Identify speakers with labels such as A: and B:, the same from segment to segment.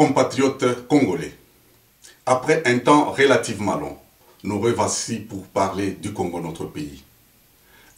A: Compatriotes congolais, après un temps relativement long, nous revoici pour parler du Congo, notre pays.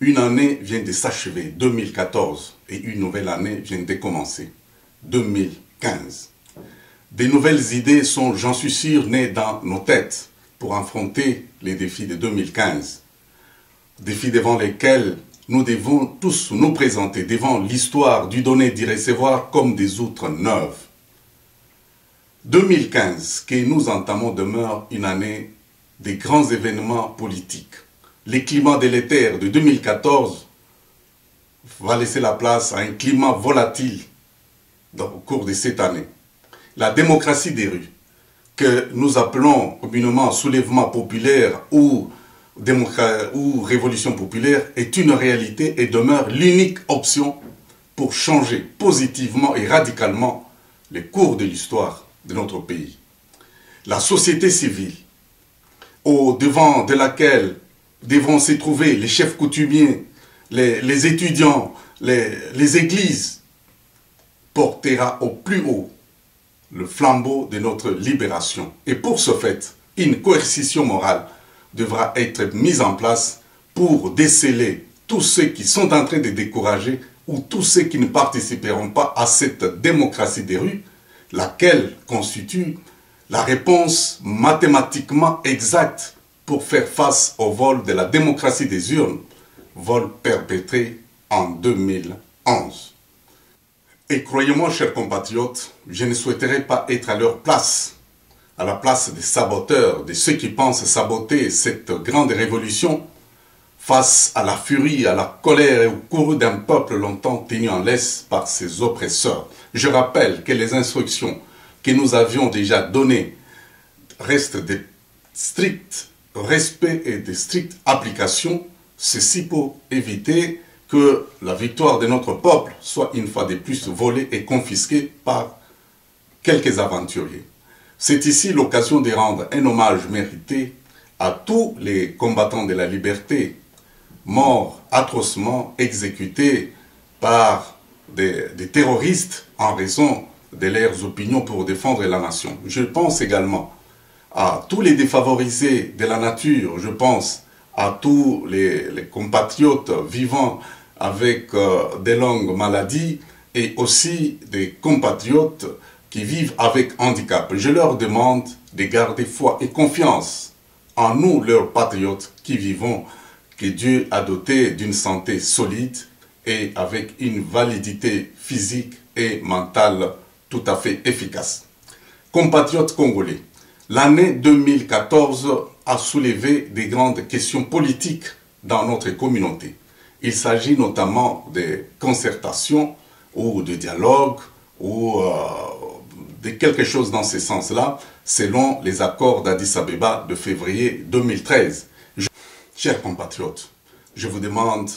A: Une année vient de s'achever, 2014, et une nouvelle année vient de commencer, 2015. Des nouvelles idées sont, j'en suis sûr, nées dans nos têtes pour affronter les défis de 2015. Défis devant lesquels nous devons tous nous présenter devant l'histoire du donner, d'y recevoir comme des outres neuves. 2015, que nous entamons, demeure une année des grands événements politiques. Les climats délétères de 2014 va laisser la place à un climat volatile au cours de cette année. La démocratie des rues, que nous appelons communément soulèvement populaire ou révolution populaire, est une réalité et demeure l'unique option pour changer positivement et radicalement les cours de l'histoire de notre pays. La société civile, au devant de laquelle devront se trouver les chefs coutumiers, les étudiants, les églises, portera au plus haut le flambeau de notre libération. Et pour ce fait, une coercition morale devra être mise en place pour déceler tous ceux qui sont en train de décourager ou tous ceux qui ne participeront pas à cette démocratie des rues, laquelle constitue la réponse mathématiquement exacte pour faire face au vol de la démocratie des urnes, vol perpétré en 2011. Et croyez-moi, chers compatriotes, je ne souhaiterais pas être à leur place, à la place des saboteurs, de ceux qui pensent saboter cette grande révolution, face à la furie, à la colère et au courroux d'un peuple longtemps tenu en laisse par ses oppresseurs. Je rappelle que les instructions que nous avions déjà données restent de strict respect et de stricte application, ceci pour éviter que la victoire de notre peuple soit une fois de plus volée et confisquée par quelques aventuriers. C'est ici l'occasion de rendre un hommage mérité à tous les combattants de la liberté, morts atrocement exécutés par des terroristes en raison de leurs opinions pour défendre la nation. Je pense également à tous les défavorisés de la nature, je pense à tous les compatriotes vivant avec des longues maladies et aussi des compatriotes qui vivent avec handicap. Je leur demande de garder foi et confiance en nous, leurs patriotes qui vivons, que Dieu a doté d'une santé solide et avec une validité physique et mentale tout à fait efficace. Compatriotes congolais, l'année 2014 a soulevé des grandes questions politiques dans notre communauté. Il s'agit notamment de concertation ou de dialogue ou de quelque chose dans ce sens-là, selon les accords d'Addis Abeba de février 2013. Chers compatriotes, je vous demande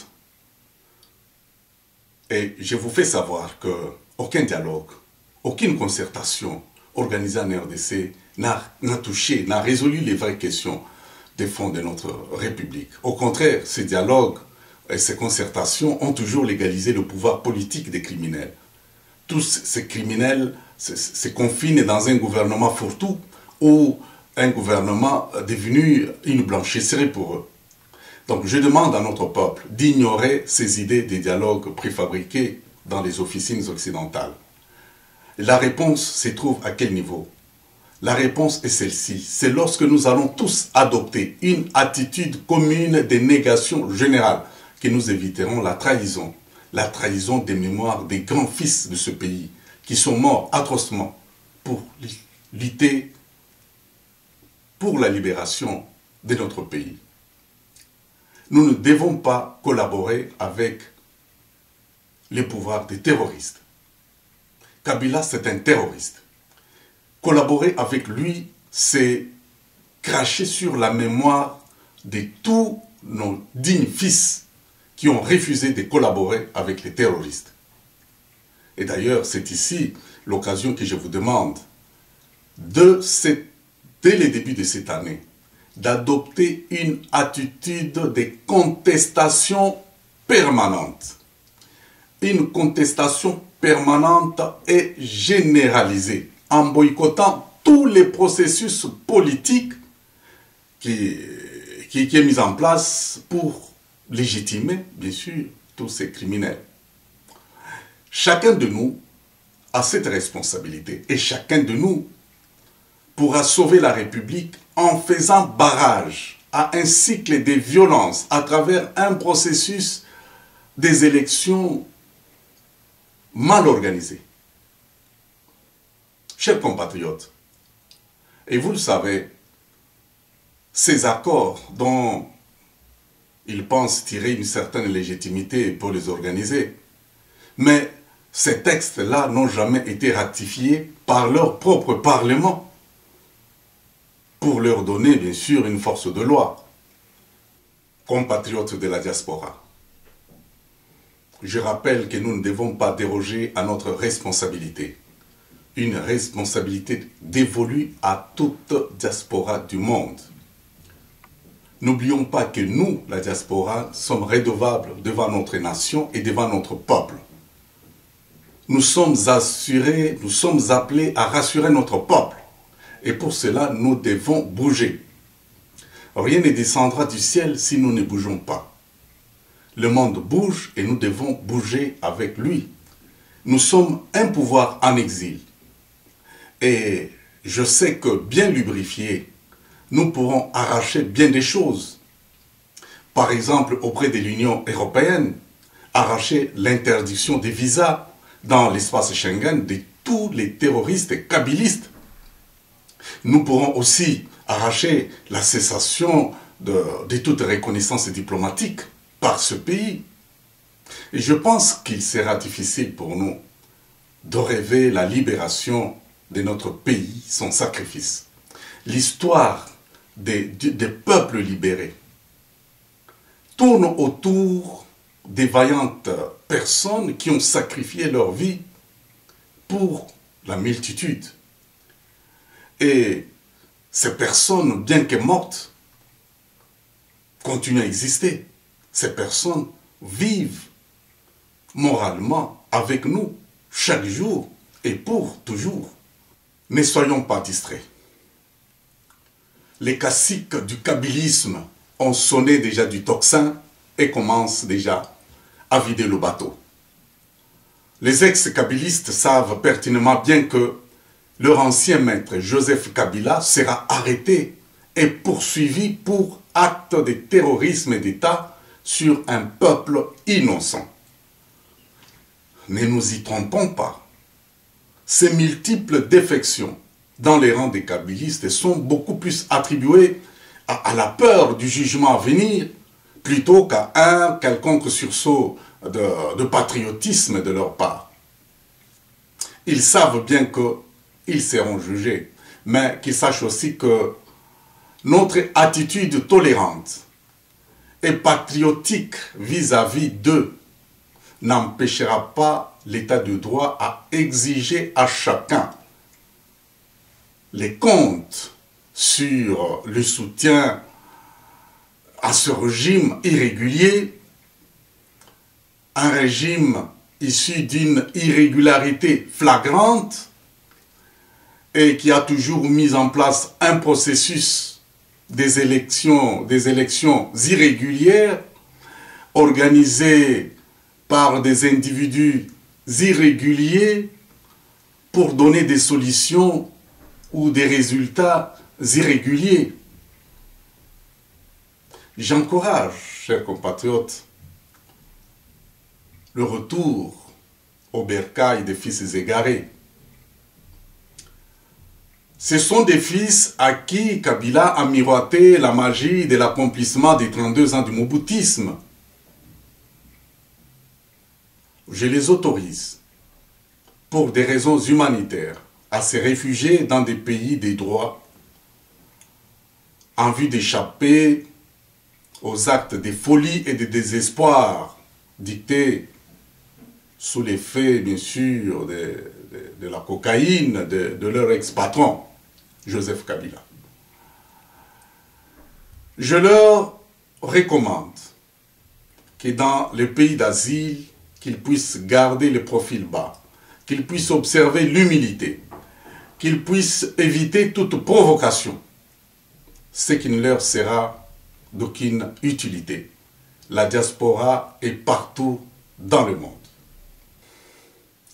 A: et je vous fais savoir qu'aucun dialogue, aucune concertation organisée en RDC n'a touché, n'a résolu les vraies questions des fonds de notre République. Au contraire, ces dialogues et ces concertations ont toujours légalisé le pouvoir politique des criminels. Tous ces criminels se confinent dans un gouvernement fourre-tout ou un gouvernement devenu une blanchisserie pour eux. Donc je demande à notre peuple d'ignorer ces idées des dialogues préfabriqués dans les officines occidentales. La réponse se trouve à quel niveau? La réponse est celle-ci. C'est lorsque nous allons tous adopter une attitude commune de négation générale que nous éviterons la trahison des mémoires des grands fils de ce pays qui sont morts atrocement pour lutter pour la libération de notre pays. Nous ne devons pas collaborer avec les pouvoirs des terroristes. Kabila, c'est un terroriste. Collaborer avec lui, c'est cracher sur la mémoire de tous nos dignes fils qui ont refusé de collaborer avec les terroristes. Et d'ailleurs, c'est ici l'occasion que je vous demande, dès le début de cette année, d'adopter une attitude de contestation permanente. Une contestation permanente et généralisée en boycottant tous les processus politiques qui est mis en place pour légitimer, bien sûr, tous ces criminels. Chacun de nous a cette responsabilité et chacun de nous pourra sauver la République en faisant barrage à un cycle de violence à travers un processus des élections mal organisé. Chers compatriotes, et vous le savez, ces accords dont ils pensent tirer une certaine légitimité pour les organiser, mais ces textes-là n'ont jamais été ratifiés par leur propre Parlement pour leur donner, bien sûr, une force de loi. Compatriotes de la diaspora, je rappelle que nous ne devons pas déroger à notre responsabilité. Une responsabilité dévolue à toute diaspora du monde. N'oublions pas que nous, la diaspora, sommes redevables devant notre nation et devant notre peuple. Nous sommes assurés, nous sommes appelés à rassurer notre peuple. Et pour cela, nous devons bouger. Rien ne descendra du ciel si nous ne bougeons pas. Le monde bouge et nous devons bouger avec lui. Nous sommes un pouvoir en exil. Et je sais que bien lubrifiés, nous pourrons arracher bien des choses. Par exemple, auprès de l'Union européenne, arracher l'interdiction des visas dans l'espace Schengen de tous les terroristes kabylistes. Nous pourrons aussi arracher la cessation de toute reconnaissance diplomatique par ce pays. Et je pense qu'il sera difficile pour nous de rêver la libération de notre pays, son sacrifice. L'histoire des peuples libérés tourne autour des vaillantes personnes qui ont sacrifié leur vie pour la multitude. Et ces personnes, bien que mortes, continuent à exister. Ces personnes vivent moralement avec nous chaque jour et pour toujours. Ne soyons pas distraits. Les caciques du kabylisme ont sonné déjà du tocsin et commencent déjà à vider le bateau. Les ex-kabylistes savent pertinemment bien que leur ancien maître Joseph Kabila sera arrêté et poursuivi pour acte de terrorisme d'État sur un peuple innocent. Ne nous y trompons pas. Ces multiples défections dans les rangs des kabylistes sont beaucoup plus attribuées à la peur du jugement à venir plutôt qu'à un quelconque sursaut de patriotisme de leur part. Ils savent bien qu'ils seront jugés, mais qu'ils sachent aussi que notre attitude tolérante et patriotique vis-à-vis d'eux n'empêchera pas l'État de droit à exiger à chacun les comptes sur le soutien à ce régime irrégulier, un régime issu d'une irrégularité flagrante et qui a toujours mis en place un processus des élections irrégulières organisées par des individus irréguliers pour donner des solutions ou des résultats irréguliers. J'encourage, chers compatriotes, le retour au bercail des fils égarés. Ce sont des fils à qui Kabila a miroité la magie de l'accomplissement des 32 ans du moboutisme. Je les autorise, pour des raisons humanitaires, à se réfugier dans des pays des droits en vue d'échapper aux actes de folie et de désespoir dictés sous l'effet, bien sûr, de la cocaïne de leur ex-patron, Joseph Kabila. Je leur recommande que dans le pays d'asile, qu'ils puissent garder le profil bas, qu'ils puissent observer l'humilité, qu'ils puissent éviter toute provocation, ce qui ne leur sera d'aucune utilité. La diaspora est partout dans le monde.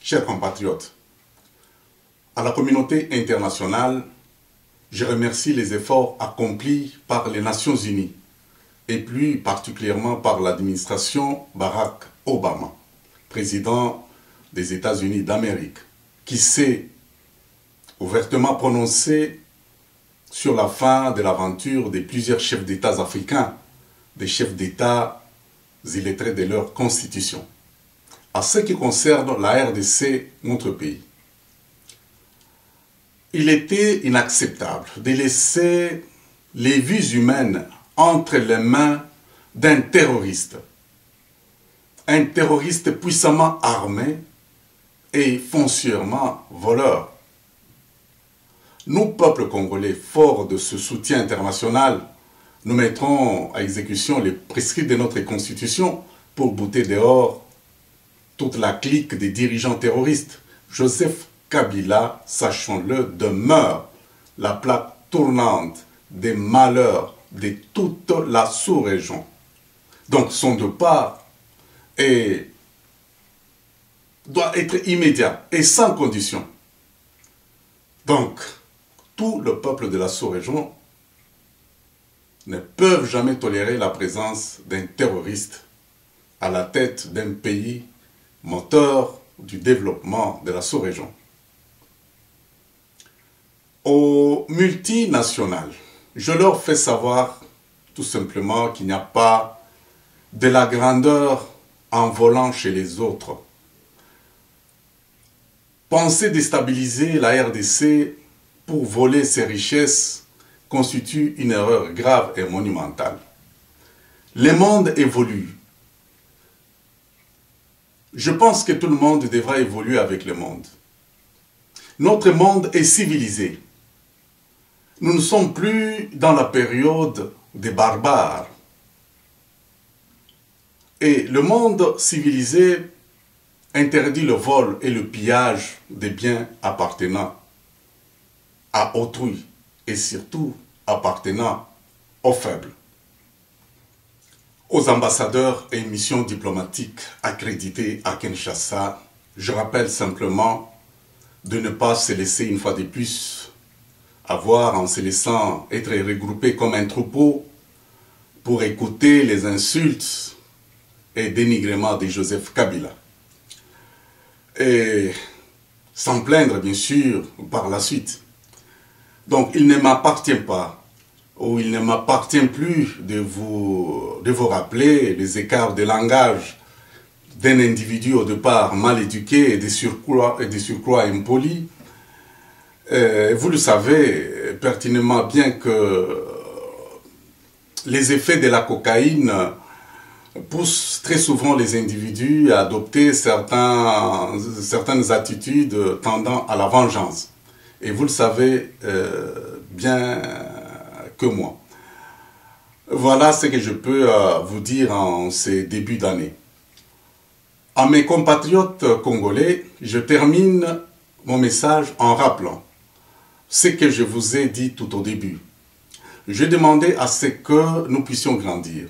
A: Chers compatriotes, à la communauté internationale, je remercie les efforts accomplis par les Nations Unies et plus particulièrement par l'administration Barack Obama, président des États-Unis d'Amérique, qui s'est ouvertement prononcé sur la fin de l'aventure de plusieurs chefs d'État africains, des chefs d'État illettrés de leur constitution. À ce qui concerne la RDC, notre pays, il était inacceptable de laisser les vies humaines entre les mains d'un terroriste. Un terroriste puissamment armé et foncièrement voleur. Nous, peuple congolais, forts de ce soutien international, nous mettrons à exécution les prescrits de notre constitution pour bouter dehors toute la clique des dirigeants terroristes. Joseph Kabila, sachons-le, demeure la plaque tournante des malheurs de toute la sous-région. Donc son départ doit être immédiat et sans condition. Donc, tout le peuple de la sous-région ne peuvent jamais tolérer la présence d'un terroriste à la tête d'un pays moteur du développement de la sous-région. Aux multinationales, je leur fais savoir tout simplement qu'il n'y a pas de la grandeur en volant chez les autres. Penser déstabiliser la RDC pour voler ses richesses constitue une erreur grave et monumentale. Le monde évolue. Je pense que tout le monde devra évoluer avec le monde. Notre monde est civilisé. Nous ne sommes plus dans la période des barbares. Et le monde civilisé interdit le vol et le pillage des biens appartenant à autrui et surtout appartenant aux faibles. Aux ambassadeurs et missions diplomatiques accrédités à Kinshasa, je rappelle simplement de ne pas se laisser une fois de plus avoir en se laissant être regroupés comme un troupeau pour écouter les insultes et dénigrements de Joseph Kabila. Et sans plaindre bien sûr par la suite. Donc il ne m'appartient pas, ou il ne m'appartient plus de vous rappeler les écarts de langage d'un individu au départ mal éduqué et de surcroît impoli. Vous le savez pertinemment bien que les effets de la cocaïne poussent très souvent les individus à adopter certaines attitudes tendant à la vengeance. Et vous le savez bien que moi. Voilà ce que je peux vous dire en ces débuts d'année. À mes compatriotes congolais, je termine mon message en rappelant ce que je vous ai dit tout au début. Je demandais à ce que nous puissions grandir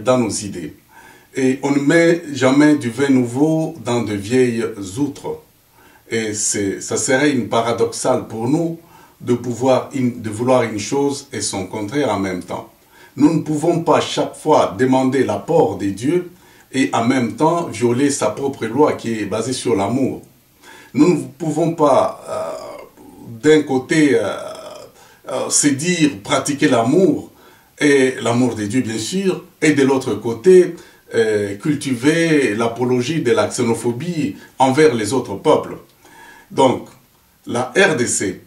A: dans nos idées. Et on ne met jamais du vin nouveau dans de vieilles outres. Et ça serait une paradoxale pour nous de vouloir une chose et son contraire en même temps. Nous ne pouvons pas chaque fois demander l'apport des dieux et en même temps violer sa propre loi qui est basée sur l'amour. Nous ne pouvons pas d'un côté se dire pratiquer l'amour et l'amour des dieux bien sûr, et de l'autre côté cultiver l'apologie de la xénophobie envers les autres peuples. Donc, la RDC,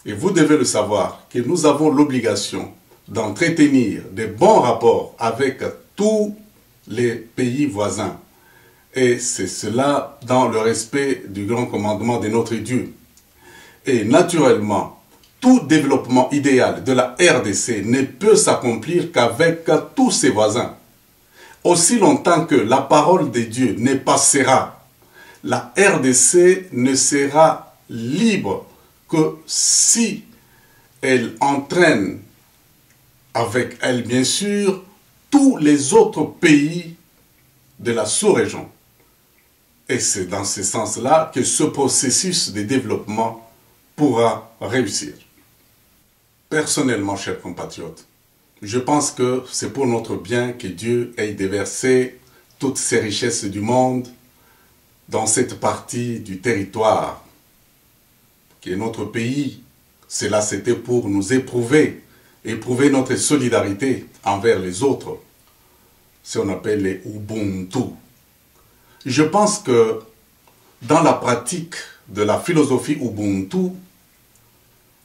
A: et vous devez le savoir, que nous avons l'obligation d'entretenir de bons rapports avec tous les pays voisins. Et c'est cela dans le respect du grand commandement de notre Dieu. Et naturellement, tout développement idéal de la RDC ne peut s'accomplir qu'avec tous ses voisins. Aussi longtemps que la parole de Dieu ne passera, la RDC ne sera libre que si elle entraîne avec elle, bien sûr, tous les autres pays de la sous-région. Et c'est dans ce sens-là que ce processus de développement pourra réussir. Personnellement, chers compatriotes, je pense que c'est pour notre bien que Dieu ait déversé toutes ces richesses du monde dans cette partie du territoire qui est notre pays. Cela, c'était pour nous éprouver notre solidarité envers les autres. Ce qu'on appelle les Ubuntu. Je pense que dans la pratique de la philosophie Ubuntu,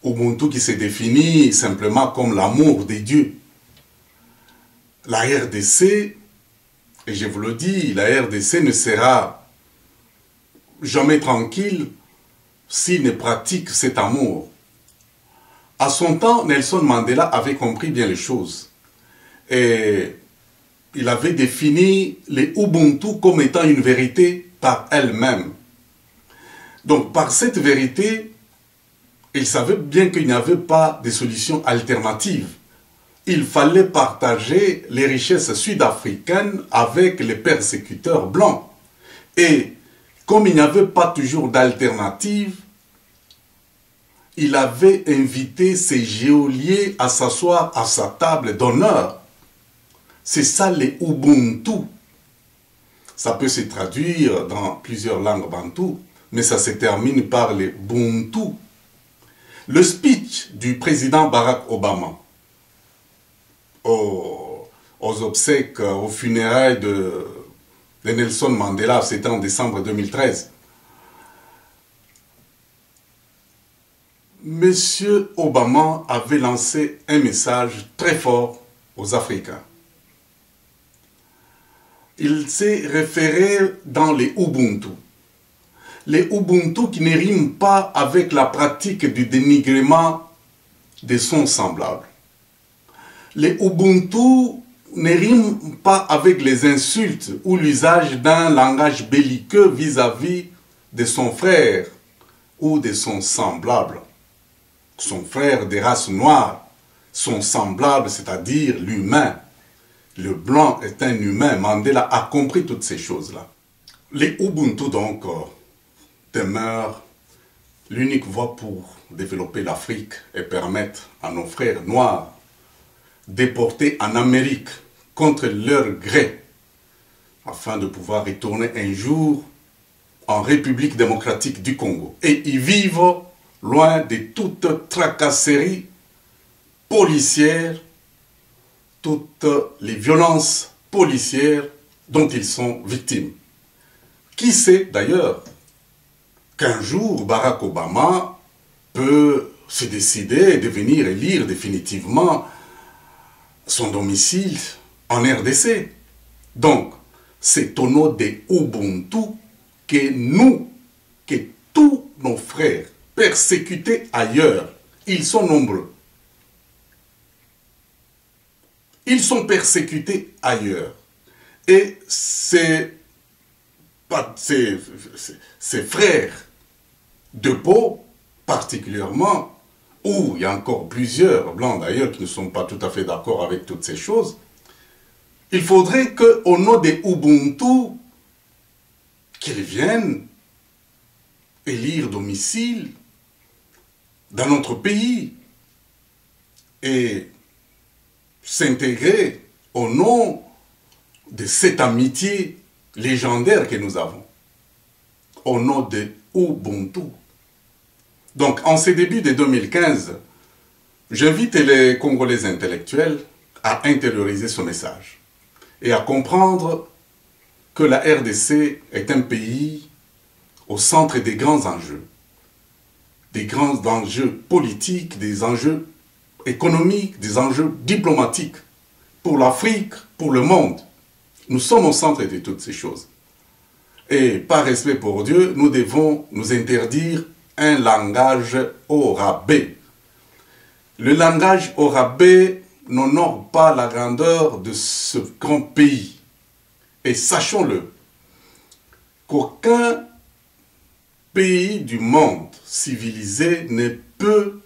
A: Ubuntu qui se définit simplement comme l'amour des dieux, la RDC, et je vous le dis, la RDC ne sera jamais tranquille s'il ne pratique cet amour. À son temps, Nelson Mandela avait compris bien les choses. Et il avait défini les Ubuntu comme étant une vérité par elle-même. Donc, par cette vérité, il savait bien qu'il n'y avait pas de solution alternative. Il fallait partager les richesses sud-africaines avec les persécuteurs blancs. Et comme il n'y avait pas toujours d'alternative, il avait invité ses geôliers à s'asseoir à sa table d'honneur. C'est ça les Ubuntu. Ça peut se traduire dans plusieurs langues bantoues, mais ça se termine par les Buntu. Le speech du président Barack Obama aux obsèques, aux funérailles de Nelson Mandela, c'était en décembre 2013. Monsieur Obama avait lancé un message très fort aux Africains. Il s'est référé dans les Ubuntu. Les Ubuntu qui ne riment pas avec la pratique du dénigrement de son semblable. Les Ubuntu ne riment pas avec les insultes ou l'usage d'un langage belliqueux vis-à-vis de son frère ou de son semblable. Son frère des races noires, son semblable, c'est-à-dire l'humain. Le blanc est un humain. Mandela a compris toutes ces choses-là. Les Ubuntu, donc, demeurent l'unique voie pour développer l'Afrique et permettre à nos frères noirs déportés en Amérique contre leur gré, afin de pouvoir retourner un jour en République démocratique du Congo et y vivre loin de toute tracasserie policière, toutes les violences policières dont ils sont victimes. Qui sait d'ailleurs qu'un jour Barack Obama peut se décider de venir élire définitivement son domicile en RDC. Donc, c'est au nom des Ubuntu que tous nos frères persécutés ailleurs, ils sont nombreux. Ils sont persécutés ailleurs. Et ces frères de peau, particulièrement, ou il y a encore plusieurs blancs d'ailleurs qui ne sont pas tout à fait d'accord avec toutes ces choses, il faudrait qu'au nom des Ubuntu, qu'ils viennent élire domicile dans notre pays et s'intégrer au nom de cette amitié légendaire que nous avons, au nom de Ubuntu. Donc, en ces débuts de 2015, j'invite les Congolais intellectuels à intérioriser ce message et à comprendre que la RDC est un pays au centre des grands enjeux politiques, des enjeux économiques, des enjeux diplomatiques, pour l'Afrique, pour le monde. Nous sommes au centre de toutes ces choses. Et par respect pour Dieu, nous devons nous interdire un langage au rabais. Le langage au rabais n'honore pas la grandeur de ce grand pays. Et sachons-le, qu'aucun pays du monde civilisé ne peut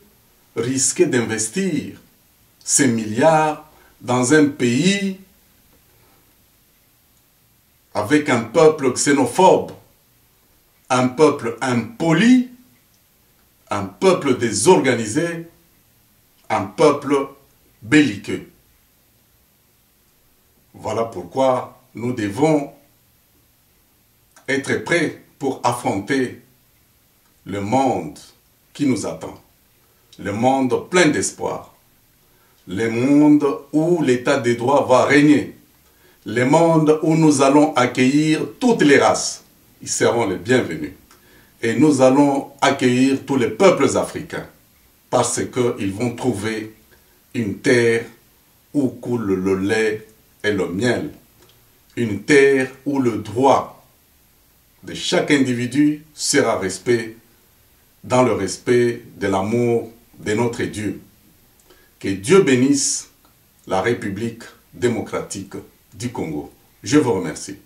A: risquer d'investir ces milliards dans un pays avec un peuple xénophobe, un peuple impoli, un peuple désorganisé, un peuple belliqueux. Voilà pourquoi nous devons être prêts pour affronter le monde qui nous attend. Le monde plein d'espoir. Le monde où l'état de droit va régner. Le monde où nous allons accueillir toutes les races. Ils seront les bienvenus. Et nous allons accueillir tous les peuples africains. Parce qu'ils vont trouver une terre où coule le lait et le miel. Une terre où le droit de chaque individu sera respecté dans le respect de l'amour de notre Dieu. Que Dieu bénisse la République démocratique du Congo. Je vous remercie.